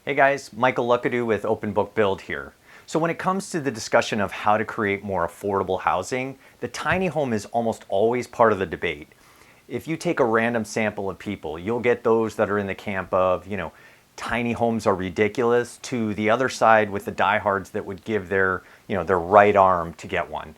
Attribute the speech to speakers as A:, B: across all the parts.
A: Hey guys, Michael Luckado with Open Book Build here. So when it comes to the discussion of how to create more affordable housing, the tiny home is almost always part of the debate. If you take a random sample of people, you'll get those that are in the camp of, tiny homes are ridiculous, to the other side with the diehards that would give their right arm to get one.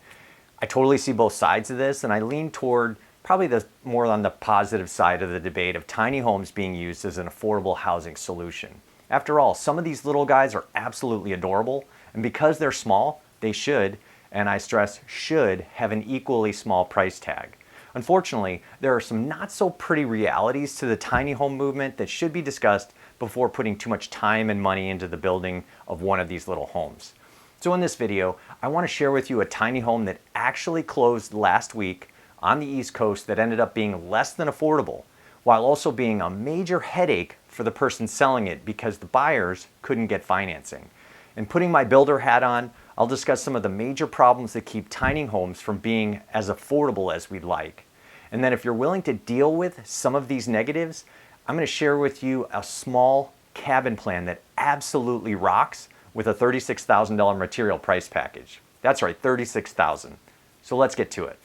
A: I totally see both sides of this, and I lean toward probably the more on the positive side of the debate of tiny homes being used as an affordable housing solution. After all, some of these little guys are absolutely adorable, and because they're small, they should, and I stress should, have an equally small price tag. Unfortunately, there are some not so pretty realities to the tiny home movement that should be discussed before putting too much time and money into the building of one of these little homes. So in this video, I want to share with you a tiny home that actually closed last week on the East Coast that ended up being less than affordable, while also being a major headache for the person selling it because the buyers couldn't get financing. And putting my builder hat on, I'll discuss some of the major problems that keep tiny homes from being as affordable as we'd like. And then if you're willing to deal with some of these negatives, I'm going to share with you a small cabin plan that absolutely rocks with a $36,000 material price package. That's right, $36,000. So let's get to it.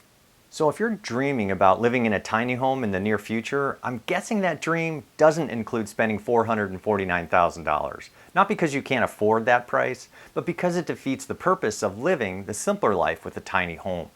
A: So if you're dreaming about living in a tiny home in the near future, I'm guessing that dream doesn't include spending $449,000. Not because you can't afford that price, but because it defeats the purpose of living the simpler life with a tiny home.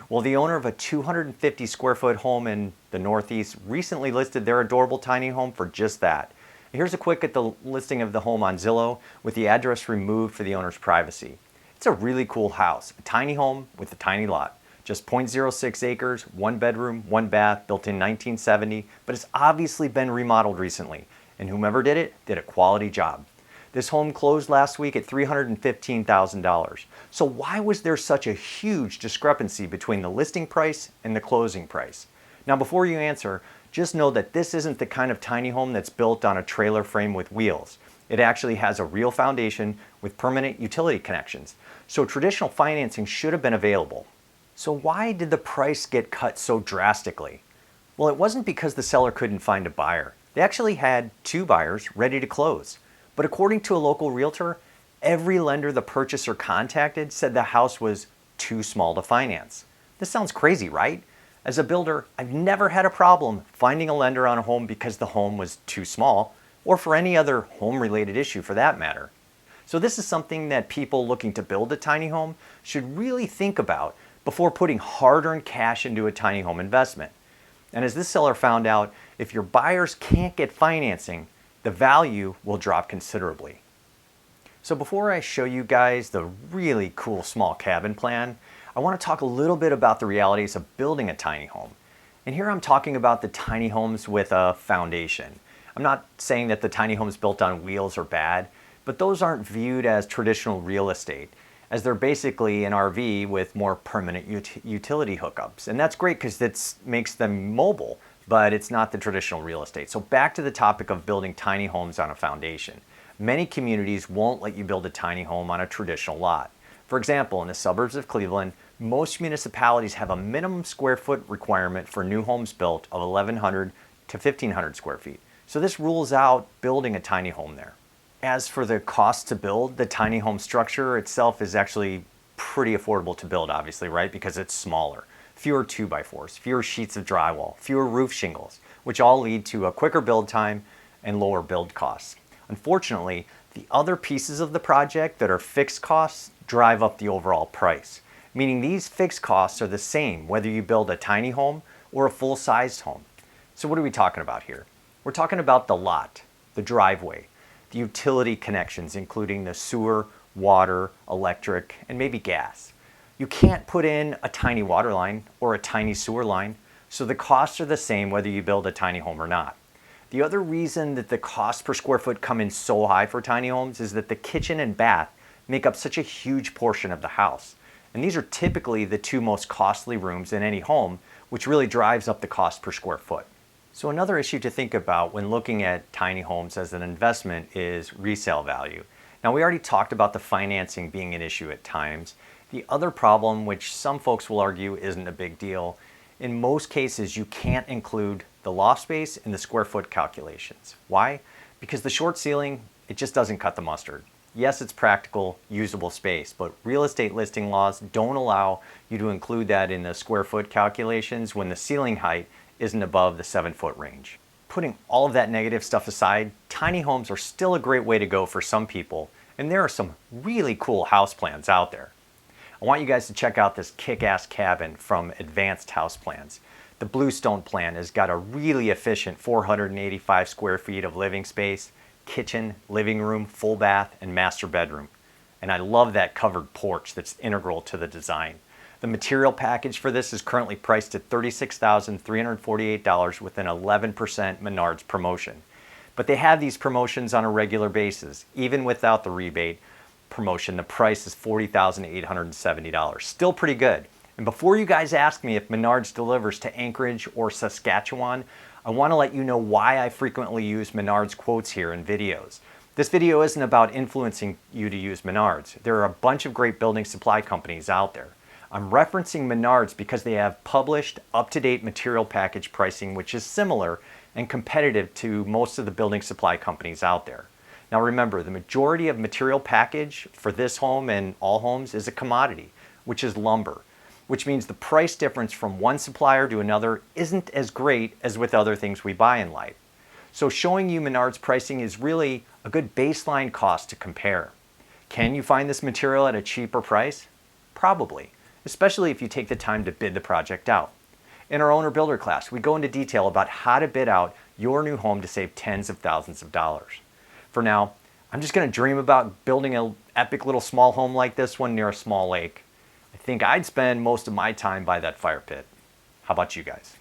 A: Well, the owner of a 250 square foot home in the Northeast recently listed their adorable tiny home for just that. Here's a quick at the listing of the home on Zillow with the address removed for the owner's privacy. It's a really cool house, a tiny home with a tiny lot. Just 0.06 acres, 1 bedroom, 1 bath, built in 1970, but it's obviously been remodeled recently, and whomever did it did a quality job. This home closed last week at $315,000. So why was there such a huge discrepancy between the listing price and the closing price? Now before you answer, just know that this isn't the kind of tiny home that's built on a trailer frame with wheels. It actually has a real foundation with permanent utility connections. So traditional financing should have been available. So why did the price get cut so drastically? Well, it wasn't because the seller couldn't find a buyer. They actually had 2 buyers ready to close. But according to a local realtor, every lender the purchaser contacted said the house was too small to finance. This sounds crazy, right? As a builder, I've never had a problem finding a lender on a home because the home was too small, or for any other home-related issue for that matter. So this is something that people looking to build a tiny home should really think about before putting hard-earned cash into a tiny home investment. And as this seller found out, if your buyers can't get financing, the value will drop considerably. So before I show you guys the really cool small cabin plan, I want to talk a little bit about the realities of building a tiny home. And here I'm talking about the tiny homes with a foundation. I'm not saying that the tiny homes built on wheels are bad, but those aren't viewed as traditional real estate, as they're basically an RV with more permanent utility hookups. And that's great because it makes them mobile, but it's not the traditional real estate. So back to the topic of building tiny homes on a foundation. Many communities won't let you build a tiny home on a traditional lot. For example, in the suburbs of Cleveland, most municipalities have a minimum square foot requirement for new homes built of 1,100 to 1,500 square feet. So this rules out building a tiny home there. As for the cost to build, the tiny home structure itself is actually pretty affordable to build, obviously, right? Because it's smaller. Fewer 2x4s, fewer sheets of drywall, fewer roof shingles, which all lead to a quicker build time and lower build costs. Unfortunately, the other pieces of the project that are fixed costs drive up the overall price, meaning these fixed costs are the same whether you build a tiny home or a full-sized home. So what are we talking about here? We're talking about the lot, the driveway, the utility connections, including the sewer, water, electric, and maybe gas. You can't put in a tiny water line or a tiny sewer line, so the costs are the same whether you build a tiny home or not. The other reason that the cost per square foot come in so high for tiny homes is that the kitchen and bath make up such a huge portion of the house. And these are typically the 2 most costly rooms in any home, which really drives up the cost per square foot. So another issue to think about when looking at tiny homes as an investment is resale value. Now we already talked about the financing being an issue at times. The other problem, which some folks will argue isn't a big deal, in most cases you can't include the loft space in the square foot calculations. Why? Because the short ceiling it just doesn't cut the mustard. Yes, it's practical, usable space, but real estate listing laws don't allow you to include that in the square foot calculations when the ceiling height isn't above the 7-foot range. Putting all of that negative stuff aside, tiny homes are still a great way to go for some people, and there are some really cool house plans out there. I want you guys to check out this kick-ass cabin from Advanced House Plans. The Bluestone plan has got a really efficient 485 square feet of living space, kitchen, living room, full bath, and master bedroom. And I love that covered porch that's integral to the design. The material package for this is currently priced at $36,348 with an 11% Menards promotion. But they have these promotions on a regular basis. Even without the rebate promotion, the price is $40,870. Still pretty good. And before you guys ask me if Menards delivers to Anchorage or Saskatchewan, I want to let you know why I frequently use Menards quotes here in videos. This video isn't about influencing you to use Menards. There are a bunch of great building supply companies out there. I'm referencing Menards because they have published up-to-date material package pricing which is similar and competitive to most of the building supply companies out there. Now remember, the majority of material package for this home and all homes is a commodity, which is lumber, which means the price difference from one supplier to another isn't as great as with other things we buy in life. So showing you Menards pricing is really a good baseline cost to compare. Can you find this material at a cheaper price? Probably, especially if you take the time to bid the project out. In our owner builder class, we go into detail about how to bid out your new home to save tens of thousands of dollars. For now, I'm just going to dream about building an epic little small home like this one near a small lake. I think I'd spend most of my time by that fire pit. How about you guys?